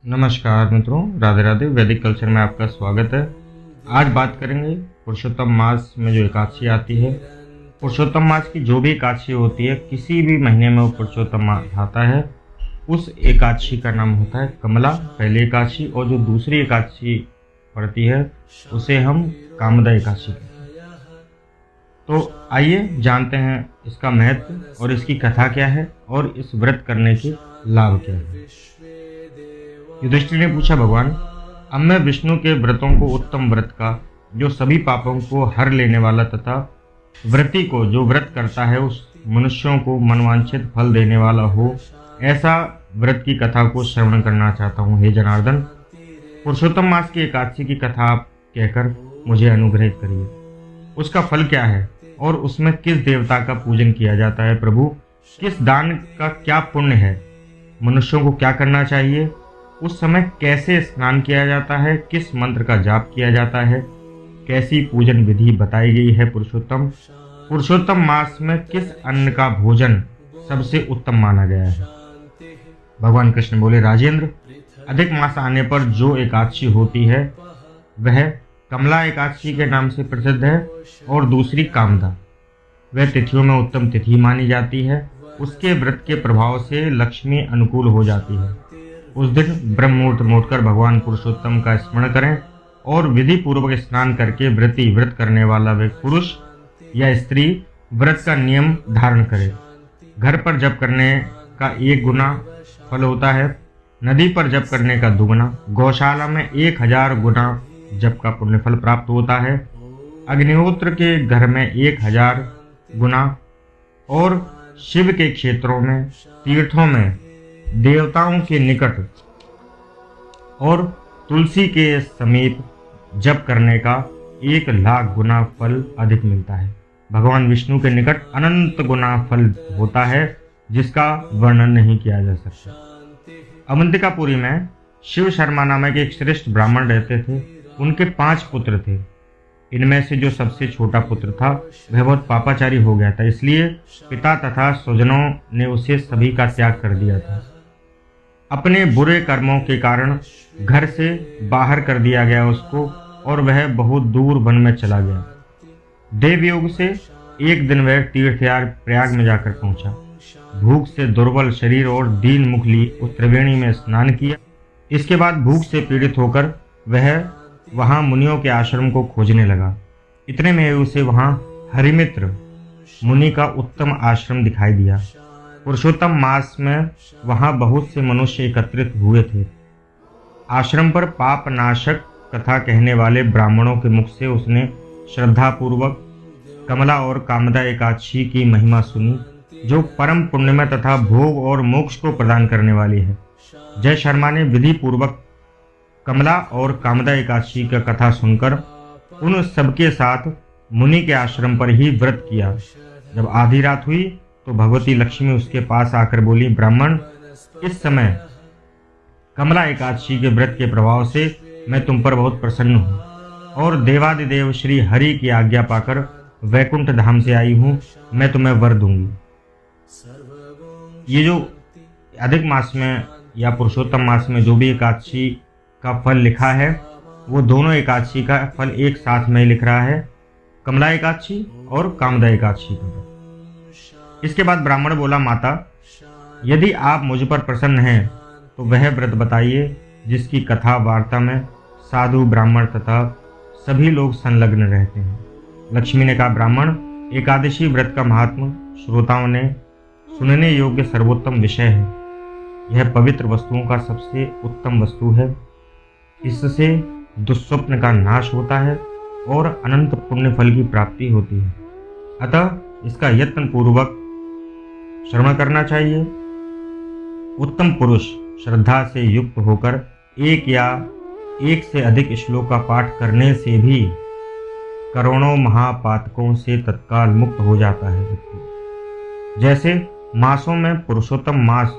नमस्कार मित्रों, राधे राधे। वैदिक कल्चर में आपका स्वागत है। आज बात करेंगे पुरुषोत्तम मास में जो एकादशी आती है। पुरुषोत्तम मास की जो भी एकादशी होती है, किसी भी महीने में वो पुरुषोत्तम मास आता है, उस एकादशी का नाम होता है कमला, पहली एकादशी। और जो दूसरी एकादशी पड़ती है उसे हम कामदा एकादशी कहते हैं। तो आइए जानते हैं इसका महत्व और इसकी कथा क्या है और इस व्रत करने के लाभ क्या है। युधिष्ठिर ने पूछा, भगवान, अब मैं विष्णु के व्रतों को उत्तम व्रत का, जो सभी पापों को हर लेने वाला तथा व्रती को जो व्रत करता है उस मनुष्यों को मनवांछित फल देने वाला हो, ऐसा व्रत की कथा को श्रवण करना चाहता हूँ। हे जनार्दन, पुरुषोत्तम मास की एकादशी की कथा आप कहकर मुझे अनुग्रहित करिए। उसका फल क्या है और उसमें किस देवता का पूजन किया जाता है? प्रभु, किस दान का क्या पुण्य है? मनुष्यों को क्या करना चाहिए? उस समय कैसे स्नान किया जाता है? किस मंत्र का जाप किया जाता है? कैसी पूजन विधि बताई गई है? पुरुषोत्तम मास में किस अन्न का भोजन सबसे उत्तम माना गया है? भगवान कृष्ण बोले, राजेंद्र, अधिक मास आने पर जो एकादशी होती है वह कमला एकादशी के नाम से प्रसिद्ध है और दूसरी कामदा। वह तिथियों में उत्तम तिथि मानी जाती है। उसके व्रत के प्रभाव से लक्ष्मी अनुकूल हो जाती है। उस दिन ब्रह्म मुहूर्त में उठकर भगवान पुरुषोत्तम का स्मरण करें और विधि पूर्वक स्नान करके व्रत करने वाला वे पुरुष या स्त्री व्रत का नियम धारण करे। घर पर जप करने का 1 गुना फल होता है, नदी पर जप करने का 2 गुना, गौशाला में 1000 गुना जप का पुण्य फल प्राप्त होता है, अग्निहोत्र के घर में 1000 गुना, और शिव के क्षेत्रों में, तीर्थों में, देवताओं के निकट और तुलसी के समीप जप करने का 1,00,000 गुना फल अधिक मिलता है। भगवान विष्णु के निकट अनंत गुना फल होता है जिसका वर्णन नहीं किया जा सकता। अवंतिकापुरी में शिव शर्मा नामक एक श्रेष्ठ ब्राह्मण रहते थे। उनके 5 पुत्र थे। इनमें से जो सबसे छोटा पुत्र था वह बहुत पापाचारी हो गया था, इसलिए पिता तथा स्वजनों ने उसे सभी का त्याग कर दिया था। अपने बुरे कर्मों के कारण घर से बाहर कर दिया गया उसको, और वह बहुत दूर वन में चला गया। देवयोग से एक दिन वह तीर्थयात्री प्रयाग में जाकर पहुंचा। भूख से दुर्बल शरीर और दीन मुख ली उस त्रिवेणी में स्नान किया। इसके बाद भूख से पीड़ित होकर वह वहां मुनियों के आश्रम को खोजने लगा। इतने में उसे वहां हरिमित्र मुनि का उत्तम आश्रम दिखाई दिया। पुरुषोत्तम मास में वहां बहुत से मनुष्य एकत्रित हुए थे। आश्रम पर पाप नाशक कथा कहने वाले ब्राह्मणों के मुख से उसने श्रद्धापूर्वक कमला और कामदा एकादशी की महिमा सुनी, जो परम पुण्यमय तथा भोग और मोक्ष को प्रदान करने वाली है। जय शर्मा ने विधि पूर्वक कमला और कामदा एकादशी का कथा सुनकर उन सबके साथ मुनि के आश्रम पर ही व्रत किया। जब आधी रात हुई तो भगवती लक्ष्मी उसके पास आकर बोली, ब्राह्मण, इस समय कमला एकादशी के व्रत के प्रभाव से मैं तुम पर बहुत प्रसन्न हूँ और देवादिदेव श्री हरि की आज्ञा पाकर वैकुंठ धाम से आई हूँ। मैं तुम्हें वर दूंगी। ये जो अधिक मास में या पुरुषोत्तम मास में जो भी एकादशी का फल लिखा है, वो दोनों एकादशी का फल एक साथ में लिख रहा है, कमला एकादशी और कामदा एकादशी का। इसके बाद ब्राह्मण बोला, माता, यदि आप मुझ पर प्रसन्न हैं तो वह व्रत बताइए जिसकी कथा वार्ता में साधु ब्राह्मण तथा सभी लोग संलग्न रहते हैं। लक्ष्मी ने कहा, ब्राह्मण, एकादशी व्रत का महात्म श्रोताओं ने सुनने योग्य सर्वोत्तम विषय है। यह पवित्र वस्तुओं का सबसे उत्तम वस्तु है। इससे दुस्वप्न का नाश होता है और अनंत पुण्य फल की प्राप्ति होती है। अतः इसका यत्न पूर्वक श्रवण करना चाहिए। उत्तम पुरुष श्रद्धा से युक्त होकर एक या एक से अधिक श्लोक का पाठ करने से भी करोड़ों महापातकों से तत्काल मुक्त हो जाता है व्यक्ति। जैसे मासों में पुरुषोत्तम मास,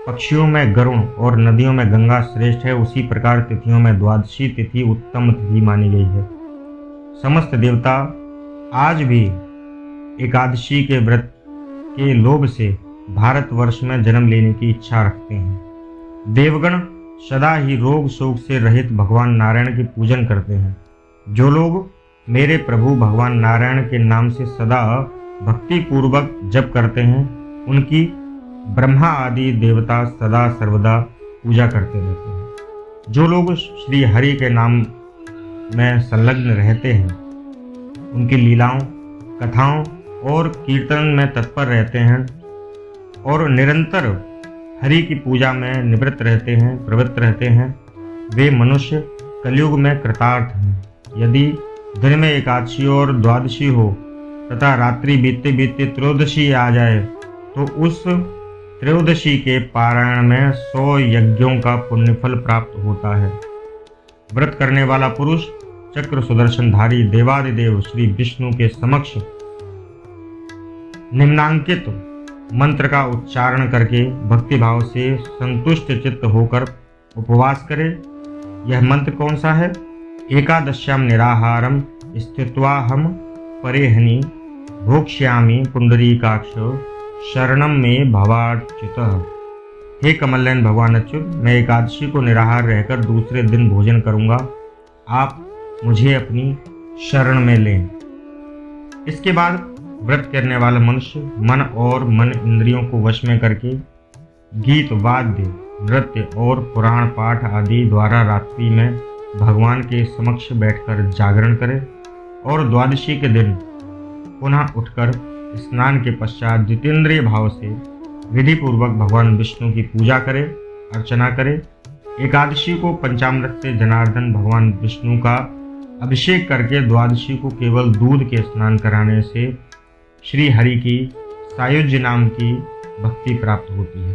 पक्षियों में गरुण और नदियों में गंगा श्रेष्ठ है, उसी प्रकार तिथियों में द्वादशी तिथि उत्तम तिथि मानी गई है। समस्त देवता आज भी एकादशी के व्रत के लोभ से भारतवर्ष में जन्म लेने की इच्छा रखते हैं। देवगण सदा ही रोग शोक से रहित भगवान नारायण की पूजन करते हैं। जो लोग मेरे प्रभु भगवान नारायण के नाम से सदा भक्ति पूर्वक जप करते हैं, उनकी ब्रह्मा आदि देवता सदा सर्वदा पूजा करते रहते हैं। जो लोग श्री हरि के नाम में संलग्न रहते हैं, उनकी लीलाओं, कथाओं और कीर्तन में तत्पर रहते हैं और निरंतर हरि की पूजा में निवृत्त रहते हैं, प्रवृत्त रहते हैं, वे मनुष्य कलयुग में कृतार्थ हैं। यदि दिन में एकादशी और द्वादशी हो तथा रात्रि बीतते बीतते त्रयोदशी आ जाए, तो उस त्रयोदशी के पारायण में 100 यज्ञों का पुण्यफल प्राप्त होता है। व्रत करने वाला पुरुष चक्र सुदर्शनधारी देवादिदेव श्री विष्णु के समक्ष निम्नांकित मंत्र का उच्चारण करके भक्ति भाव से संतुष्ट चित्त होकर उपवास करे। यह मंत्र कौन सा है? एकादश्याम निराहारम स्थित्वाहम परेहनि भोक्ष्यामि पुंडरीकाक्ष शरणम में भवाच्युत। हे कमलनयन भगवान अच्युत, मैं एकादशी को निराहार रहकर दूसरे दिन भोजन करूंगा, आप मुझे अपनी शरण में लें। इसके बाद व्रत करने वाला मनुष्य मन और मन इंद्रियों को वश में करके गीत, वाद्य, नृत्य और पुराण पाठ आदि द्वारा रात्रि में भगवान के समक्ष बैठकर जागरण करे और द्वादशी के दिन पुनः उठकर स्नान के पश्चात जितेंद्रिय भाव से विधि पूर्वक भगवान विष्णु की पूजा करे, अर्चना करे। एकादशी को पंचामृत से जनार्दन भगवान विष्णु का अभिषेक करके द्वादशी को केवल दूध के स्नान कराने से श्री हरि की सायुज्य नाम की भक्ति प्राप्त होती है।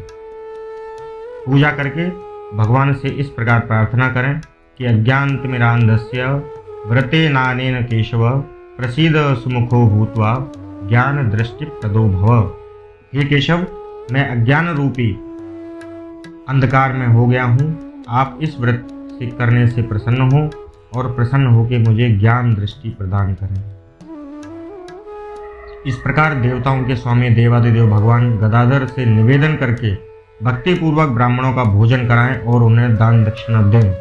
पूजा करके भगवान से इस प्रकार प्रार्थना करें कि अज्ञानतिमिरान्धस्य व्रते नानेन केशव प्रसीद सुमुखो भूत्वा ज्ञान दृष्टि प्रदो भव। हे केशव, मैं अज्ञान रूपी अंधकार में हो गया हूँ, आप इस व्रत से करने से प्रसन्न हो और प्रसन्न होकर मुझे ज्ञान दृष्टि प्रदान करें। इस प्रकार देवताओं के स्वामी देवादिदेव भगवान गदाधर से निवेदन करके भक्ति पूर्वक ब्राह्मणों का भोजन कराएं और उन्हें दान दक्षिणा दें।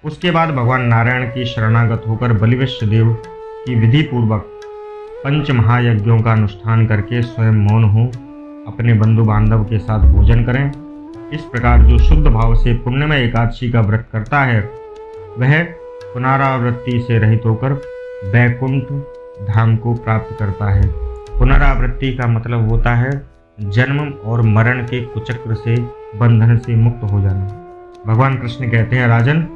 उसके बाद भगवान नारायण की शरणागत होकर बलिवैश्य देव की विधि पूर्वक पंच महायज्ञों का अनुष्ठान करके स्वयं मौन हो अपने बंधु बांधव के साथ भोजन करें। इस प्रकार जो शुद्ध भाव से पुण्यमय एकादशी का व्रत करता है, वह पुनरावृत्ति से रहित होकर बैकुंठ धाम को प्राप्त करता है। पुनरावृत्ति का मतलब होता है जन्म और मरण के कुचक्र से, बंधन से मुक्त हो जाना। भगवान कृष्ण कहते हैं, राजन,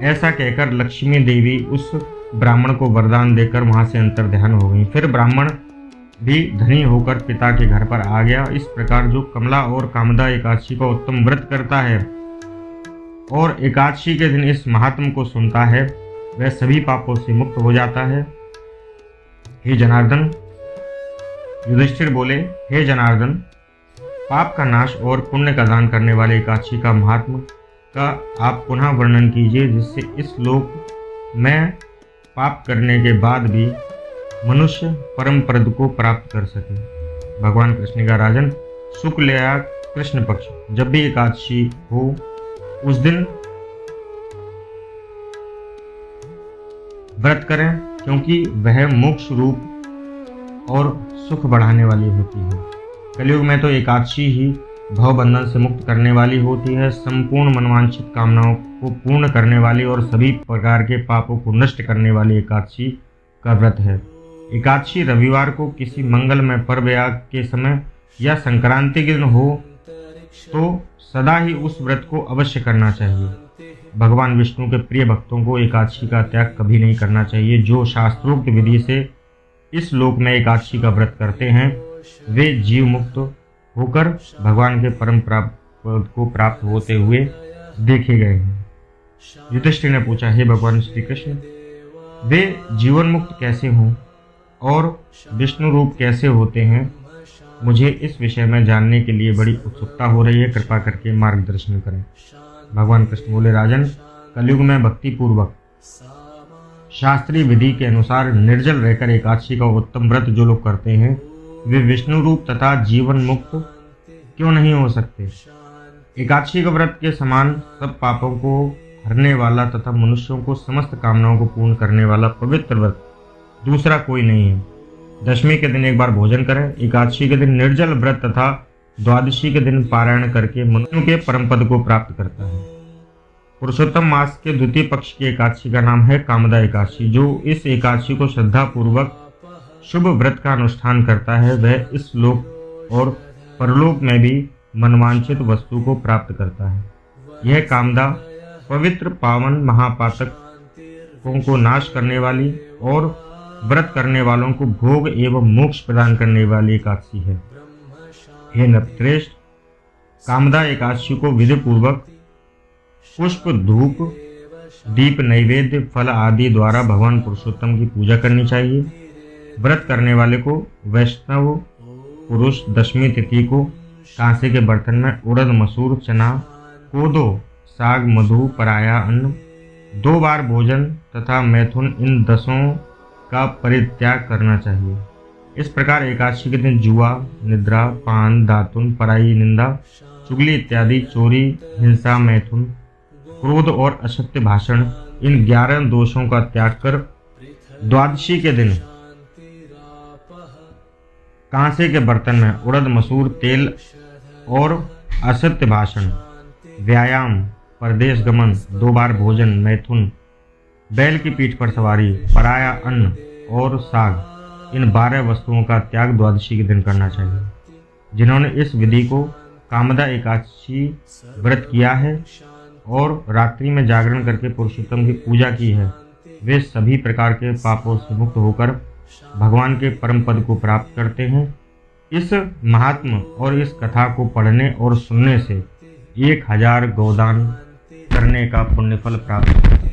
ऐसा कहकर लक्ष्मी देवी उस ब्राह्मण को वरदान देकर वहां से अंतर्ध्यान हो गई। फिर ब्राह्मण भी धनी होकर पिता के घर पर आ गया। इस प्रकार जो कमला और कामदा एकादशी का उत्तम व्रत करता है और एकादशी के दिन इस महात्म को सुनता है, वह सभी पापों से मुक्त हो जाता है। हे जनार्दन, युधिष्ठिर बोले, हे जनार्दन, पाप का नाश और पुण्य का दान करने वाले एकादशी का महात्म का आप पुनः वर्णन कीजिए, जिससे इस लोक में पाप करने के बाद भी मनुष्य परम पद को प्राप्त कर सके। भगवान कृष्ण का, राजन, शुक्ल या कृष्ण पक्ष जब भी एकादशी हो, उस दिन व्रत करें, क्योंकि वह मोक्ष रूप और सुख बढ़ाने वाली होती है। कलयुग में तो एकादशी ही भवबंधन से मुक्त करने वाली होती है, संपूर्ण मनवांछित कामनाओं को पूर्ण करने वाली और सभी प्रकार के पापों को नष्ट करने वाली एकादशी का व्रत है। एकादशी रविवार को किसी मंगलमय पर्व या के समय या संक्रांति के दिन हो तो सदा ही उस व्रत को अवश्य करना चाहिए। भगवान विष्णु के प्रिय भक्तों को एकादशी का त्याग कभी नहीं करना चाहिए। जो शास्त्रोक्त विधि से इस लोक में एकादशी का व्रत करते हैं, वे जीव मुक्त होकर भगवान के परम पद को प्राप्त होते हुए देखे गए हैं। युधिष्ठिर ने पूछा, हे भगवान श्री कृष्ण, वे जीवन मुक्त कैसे हों और विष्णु रूप कैसे होते हैं? मुझे इस विषय में जानने के लिए बड़ी उत्सुकता हो रही है, कृपा करके मार्गदर्शन करें। भगवान कृष्ण बोले, राजन, कलयुग में भक्ति पूर्वक शास्त्रीय विधि के अनुसार निर्जल रहकर एकादशी का उत्तम व्रत जो लोग करते हैं, वे विष्णु रूप तथा जीवन मुक्त क्यों नहीं हो सकते? एकादशी का व्रत के समान सब पापों को हरने वाला तथा मनुष्यों को समस्त कामनाओं को पूर्ण करने वाला पवित्र व्रत दूसरा कोई नहीं है। दशमी के दिन एक बार भोजन करें। एकादशी के दिन निर्जल व्रत तथा द्वादशी के दिन पारायण करके मनुष्यों के परम पद को प्राप्त करता है। पुरुषोत्तम मास के द्वितीय पक्ष की एकादशी का नाम है कामदा एकादशी। जो इस एकादशी को श्रद्धा पूर्वक शुभ व्रत का अनुष्ठान करता है वह इस लोक और परलोक में भी मनवांछित वस्तु को प्राप्त करता है। यह कामदा पवित्र पावन महापातकों को नाश करने वाली और व्रत करने वालों को भोग एवं मोक्ष प्रदान करने वाली एकादशी है। हे नरश्रेष्ठ, कामदा एकादशी को विधि पूर्वक पुष्प, धूप, दीप, नैवेद्य, फल आदि द्वारा भगवान पुरुषोत्तम की पूजा करनी चाहिए। व्रत करने वाले को वैष्णव पुरुष दशमी तिथि को कांसे के बर्तन में उड़द, मसूर, चना, कोदो, साग, मधु, पराया अन्न, 2 बार भोजन तथा मैथुन इन 10 का परित्याग करना चाहिए। इस प्रकार एकादशी के दिन जुआ, निद्रा, पान, दातुन, पराई निंदा, चुगली इत्यादि, चोरी, हिंसा, मैथुन, क्रोध और असत्य भाषण इन 11 दोषों का त्याग कर द्वादशी के दिन कांसे के बर्तन में उड़द, मसूर, तेल और असत्य भाषण, व्यायाम, परदेश गमन, 2 बार भोजन, मैथुन, बैल की पीठ पर सवारी, पराया अन्न और साग इन 12 वस्तुओं का त्याग द्वादशी के दिन करना चाहिए। जिन्होंने इस विधि को कामदा एकादशी व्रत किया है और रात्रि में जागरण करके पुरुषोत्तम की पूजा की है, वे सभी प्रकार के पापों से मुक्त होकर भगवान के परम पद को प्राप्त करते हैं। इस महात्म और इस कथा को पढ़ने और सुनने से 1000 गोदान करने का पुण्यफल प्राप्त होता है।